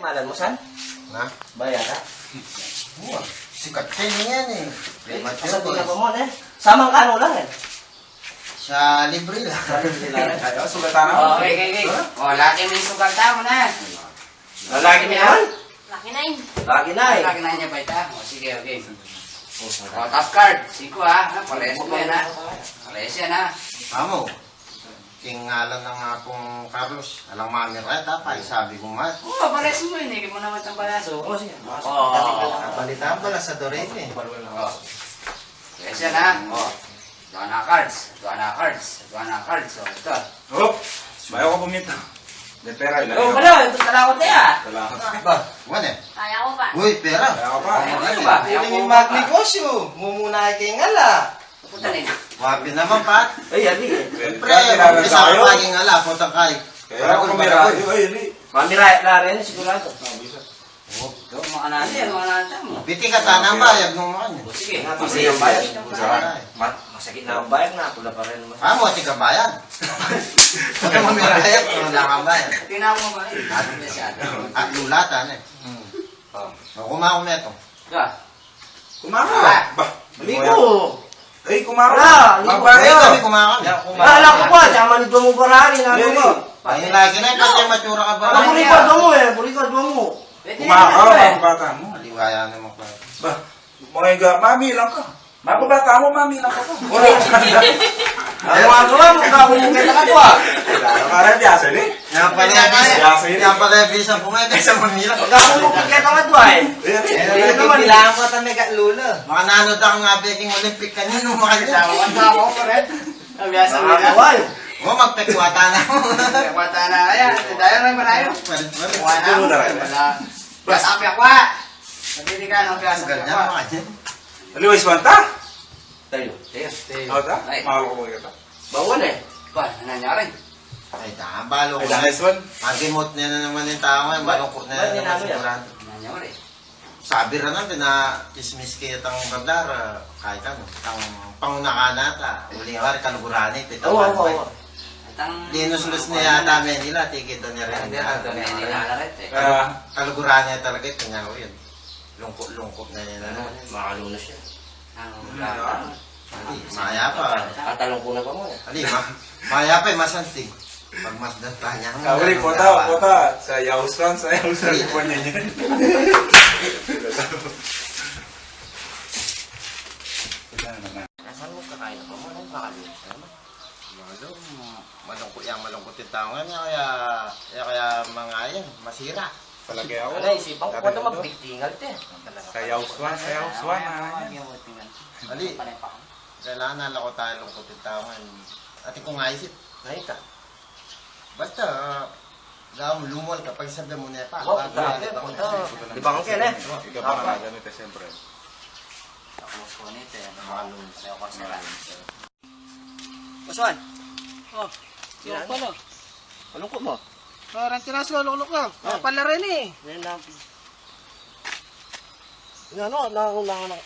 malan mo, San? Na? Bayan, ha? Sikat kayo yan eh. Sa tingnan mo mo, eh. Samang kano lang, eh. Sa libre lang. Ayo, sugatan ako. Okay. O, laki na yung sugalta mo na. Lalaki mo yan? Laki na yun. Laki na, eh. Laki na niya pa ita. O, sige, okay. O, top card. Siko ha. Parehas mo yan ha. Parehas yan ha. Amo, tingalan na nga pong Carlos. Alang mami Reta pa, sabi ko nga. Oo, parehas mo yun. Hindi mo naman ang balaso. Oo, sige. Balitaan pala sa Doreen eh. O. Parehas yan ha. O. Ito na cards. Ito na cards. O, ito. Oh, bayo ko puminta. De pera ilan. O, wala. Ito talakot na yan. Ba, wala eh. Kaya ko pa. Uy, pera. Kaya pa. Ano ba? Piling yung magnegosyo. Mumuna kay ngala. Punta na yun. Wapi naman, Pat. Ay, ali. Siyempre, isa ka paging ala, putang kay. Kaya ako kumira. Ay, ali. Mami Laren, sigurado. Ito, mga natin. Mga natin mo. Biti ka tanang bayag nung mga niya. O, sige. Masaya ang bayan. Ay. Masakit na ang bayan na. Pula pa rin. Amo, ati ka bayan. Huwag mo mirayag, wala ka bayan. Tingnan mo ba? Atin na siya. At lulatan eh. Kumakom na ito. Ito. Kumaro. Ba. Amigo. Ay, kumaro. Wala, Ay, kami kumakom. Alam ko pa, tiyama nito mo barari. Nago mo. Ay, lagi na, pati matura ka ba? Ano bulikod mo eh? Bulikod mo. Kumaro ang bata mo. Maliwaya naman ko. Ba. Mga mami lang ka. Bago bata mo, mami lang ka. Ano nga gawa mo? Kakumukita ka to ah. Karang biyasa ni. Yan pala yung visa pumebe sa Manila. Kakumukita ka to ah eh. Hindi naman. Kailangan ko ito may lulo. Mga nanod ako nga beking Olympic kanino mga Tama ko pa rin. Nabiyasa mo ka. Nakakawal. O, magpekwata na ako. Mata na kaya. Tayo na malayo. Parit. Wala na. Biasa api ako ah. Nabili ka ng biasa api Ganyan ako. mga dyan. Aliwis wanta? Tayo. O, ta? Mahal ko mga kita. Bawal eh. Ba, nangyari. Ay, balo ko. Ay, dahil one. Magimot niya na naman yung tao ngayon. Malungkot na Ba't naman ninalo yan? sigurado. Nangyari. Sabi rin natin na kismis kayo itang badlar. Kahit ano. Ang pangunakan nata. Uling awari, kalugurani. Oo. Atang... Linusulus niya yata nila. Tigit na niya rin. Hindi na nilalaret eh. Kaya, Kalugurani talaga ito niya ko yun. Lungkot-lungkot na niya na. Makalunos yan. Maya pa. Katalong ko na pa mo eh. Ali, maya pa masantig. Pag mas danta niya. kawali kota. Sa Yausran po niya niya. Nasaan mo kakain ako mo? Ano makalunos naman? Malungkot yung tao nga niya. Kaya mga yan, masira. Palagi ako. Ano, isipan ko ito magbigtingal te. Sa Yausran. Ali, kailangan nalako tayo lungkot yung tao nga. Ati kung isip, Ngayon ka. basta, gawang lumol kapag sabi mo na pa. Wow, grabe. Punta. Di ba ang kyan eh? Ikaw pa nga ganito siyempre. Tapos ko nito eh. Sayo ko sila. Maswan. Oh, yung pala. Malungkot mo. Parang tinas ko, lulok lang. Mga pala rin eh. Ngayon lang.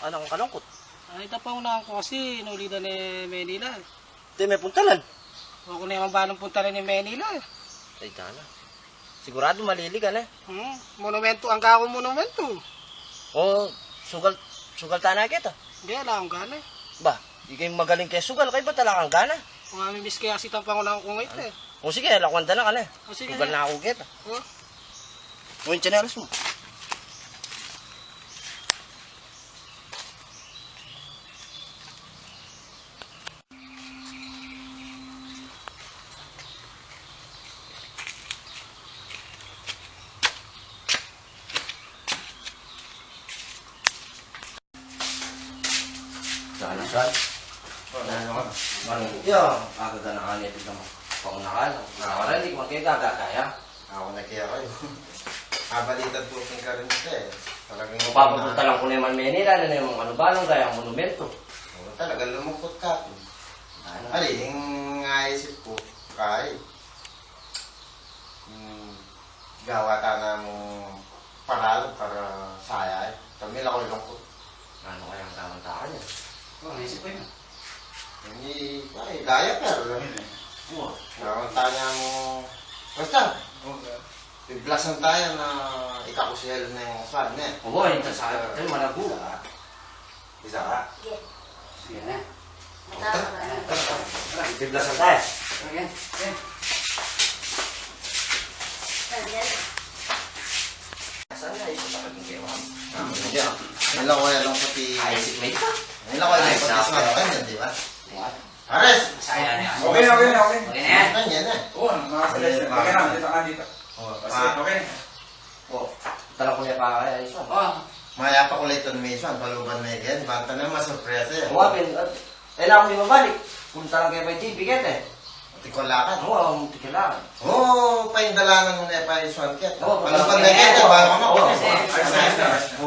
Ano ang kalungkot? Ay, ito pa unahan ko kasi inulidan ni Manila. Ito may puntalan. Huwag ko na yung banong punta rin ni Manila. Ay, tala. Sigurado maliligan eh. Monumento, ang kakong monumento. O, sugal tanay kita. Hindi, wala akong gana. Ba, di kayo magaling kay sugal. Kayo ba talagang gana? Kung amibis kaya kasi itang pangunahan ko ngayon eh. O sige, lakwanda na ka na. O sige, Sugal na ako kita. Oh. O yung chanelas mo. Sana saan? Malungkot yan. Agad na kanit ito mo. Pangunakan. Nakakara, hindi ko kayo gagakaya. Ako na kaya kayo. Kabalitan po ka rin ito eh. Talagang Papapunta lang ko na yung Manila na yung ano balong kaya ang monumento. talagang lumukot ka. Ano? Ali, yung naisip ko, kahit gawa ta na mong paralo para saya eh. Kami lang ko lungkot. Ano kaya ang tamang-takan niya? Oh, naisip ko yun. Hindi, ay, gaya pero. Gawa tayo mo, basta, iblasan tayo na ikakuselo na yung fan na. Oo, ito sa akin. Ito yung malago. Isa ka. Sige na. Biblasan tayo. Okay. Okay. Saan nga yung sa paging kayo? Nila ko lang pati... Isaac mate ka? Nila ko lang pati smartphone yan, di ba? Ares! Sayang yan. Okay na, okay na, okay. Okay na yan. Smartphone yan eh. Oo, mga celeste. Okay na, dito ka dito. Kasi, okay. Oo. Tanong ko niya pa kaya isa. Oh, Maya pa kulay ito ni Mason, paluban na yan. Banta na masurpresa eh. Oo, kailangan ko yung mabalik. Punta lang kayo may TV ket eh. Tikolakan. Oo, munti kailangan. Oo, paindalanan mo na pa yung swanket. Oo, Paluban na yan, bala ka mo. Oo,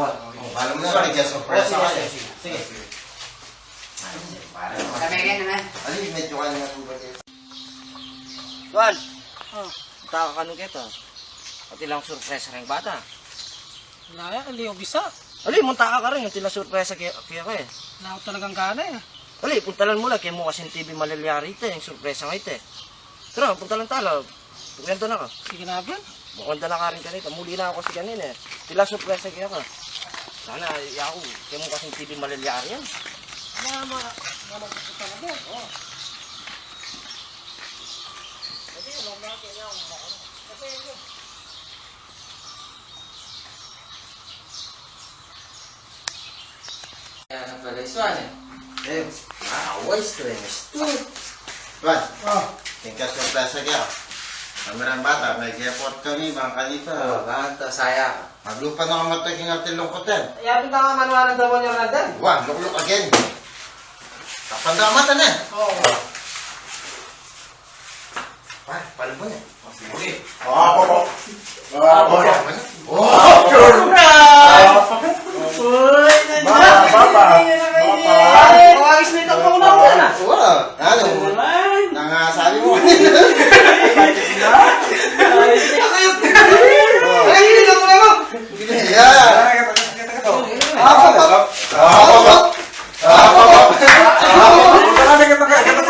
Oo, bala mo na, bigyan surpresa kasi. Sige. sabi kayo na. Ali, medyo ka na po ba kayo? Juan! Oh, Taka ka nung kita. At ilang surpresa rin bata. wala yan, hindi yung bisa. Ali, munta ka rin. Yung tila surpresa kaya ka eh. Wala ko talagang gana eh. Ali, puntalan mo lang. Kaya mo kasing TV malalyari ito. Yung surpresa nga ito eh. Tara, puntalan talo. Tukwento na ka. Sige na yan. Bukanda na ka rin kanita. Muli na ako kasi kanina eh. Tila surpresa kaya ka. Sana, yaw. Kaya mo kasing TV malalyari yan. Wala ko talaga. Oh. Kaya na pala iswan eh. Eh, awais to eh. Juan, tingkat surpresa kaya. Kamerang bata, may airport kami, bang kanita. Banta, saya. Maglupa na kamatay king atin lungkotin. Yapin na ka manuwanan daw mo yung London. Juan, look again. Kapandamatan eh. Oo. Juan, pala mo eh. Sige. Oh, Kawagis na ito pang naman ah. ano? Nangasabi mo kanina. Ay, hindi ka muna mo. Yeah.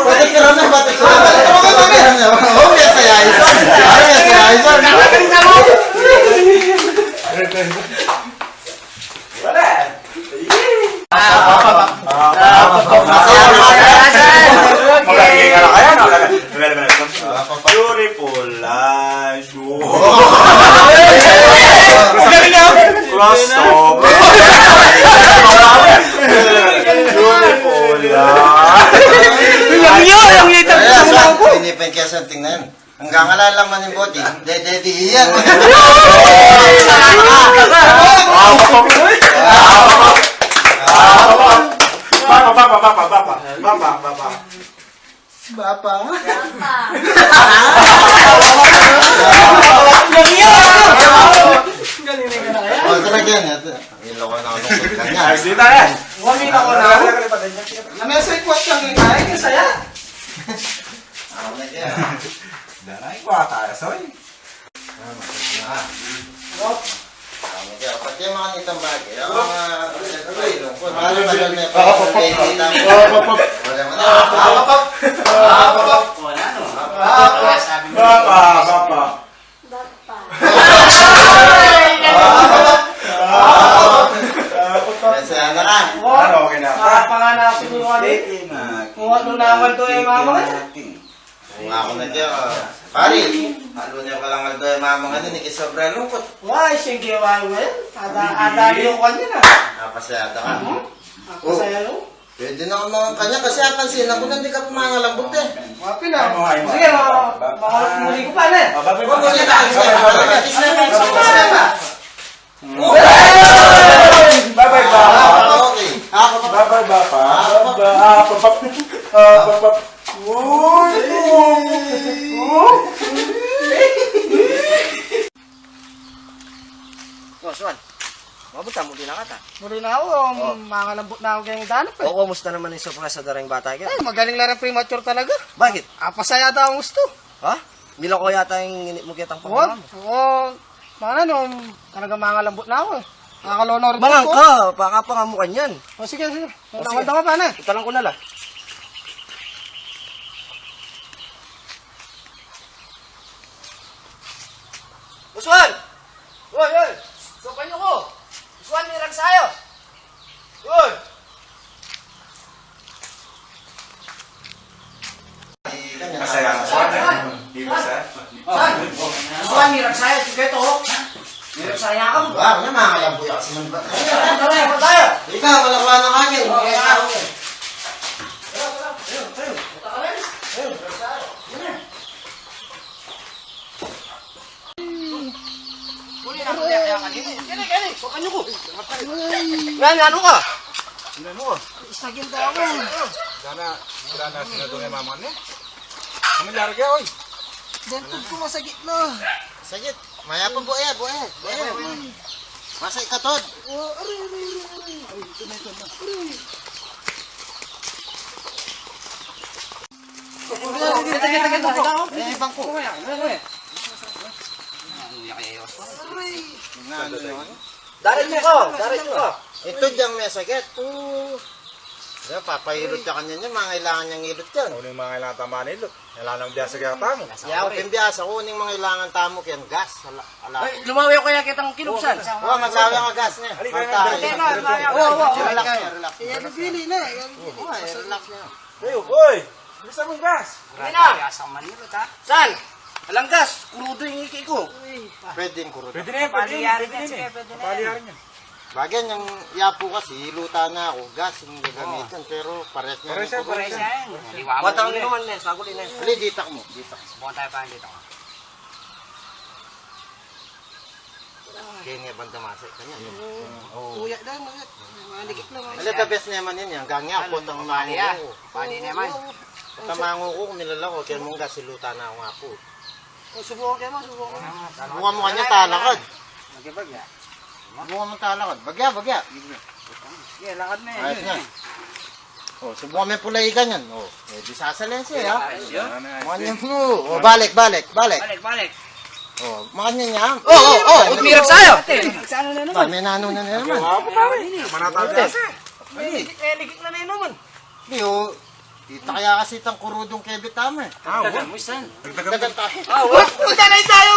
Batik ka rin, batik ka rin. Oh, yes, ay ayison. Yes, ay ayison. Maglalagay ka na kaya, no? Beautiful life. Cross over. Beautiful life. Pinipin kaya sa tingnan. Hanggang alala man yung body. Dede yan. Bapa. Oh, talaga yan. Ilaw ko na ako ng kanya. Ayos din tayo. Wamina ko na. Namesa ikwat kang ingay. Kasaya. Ako na kaya. Danay ko ata. Sorry. Pati yung mga nitang bagay. Ako mga... Mahal-mahal na yung pagkakita mo. Wala mo na. Wala no. Wala sabi mo. Bapa. Masaya na ka. Ano, okay na. Panganak ko yung ano. Kung ano naman to yung mama ka. Kung ako na kaya. Pari, halo niya pa lang aldo yung mama nga nun. Ikisobra lungkot. Why, siyang giwa mo yan. Ada yung kanya na. Napasayada ka. Ako sa'yo no. Pwede na ako mga kanya kasi apansin ako na hindi ka pumangalambot eh. Wapi na. Sige, muli ko pa na. Huwag mo niya ka. Kiss na ba? Kiss na ba? Bye-bye, Bapa. Okay. Ako pa. Bye-bye, Bapa. Oh, Swan. Mabuta mo din na kata. Muli na ako, mga lambot na ako kayong danap eh. O, kumusta naman yung surprise sa daring bata ka? Ay, magaling lang rin premature talaga. Bakit? Apasaya daw ang gusto. Ha? Nila ko yata yung init mo kitang Huwag. pagmamam. Oo. Mga ano, talaga mga lambot na ako eh. Nakakalono rin Bangang ako. ka, baka pa nga mukha niyan. O sige, sige. O, sige. Nakawanda ka pa na. Italang ko na lang. Uswan! Uy, uy! ito. Meron saya ka mo. Wala na, mga kalamboy kasi man ba? Tara, tayo. Ikaw, malakuha ng akin. Okay, okay. Yan, ano ka? Isagin daw ako. Sana sinado ni mama niya. Kami larga, oy. Dentod ko sa gitna. Sagit, maya pa buhay. Masa ikatod. Eh, ibang ko. Darit mo ko, darit mo ko. Ito diyang may sakit. Papahilot ka kanya niya, mga kailangan niyang hilot yan. Uning mga ilang tamaan nilo. Wala nang biya sa gata mo. Yaw, pimbiasa ko, uning mga kailangan tamo kyan gas. Ala. Ay, lumawi ako kaya kitang kinubsan. Wah, masawi ang gas niya. Relax niya, relax. Yan ang bili na. Relax niya. Ayo, boy. Bisa mong gas. Saan? Alang gas, kurudo yung iki ko. Pwede yung kurot. Pwede na yan, pwede na yan. Paliharin yan. Bagyan yung yapo kasi, hiluta na ako, gas yung gagamitan. Pero pares niya. Pares yan. Watang ni naman na, sagulin na. Ali, ditak mo. Kaya niya banda masay kanya. Kuya daw, mga maligit lang. Ali, the best naman yun yan. Gangya ako, itang mango ko. Tamango ko, kung nilala ko, kaya mong gas, hiluta na ako nga po. Subukan kayo mo, subukan. Subukan mo kanya talakad. Subukan mo talakad. Bagya. Yeah, lakad na Ayos nga. Oh, subukan mo yung pulayikan yan. Oh, di sasalin siya, ha? Makanya mo. Oh, balik. Balik. Oh, makanya niya. Umirap sa'yo. Saan na naman? May nano na naman. Manatag gas eh. Ligit na naman. Hindi, oh. Kita kaya kasi itang kurudong kebit tama eh. Muisan. Dagan tayo. Punta na tayo,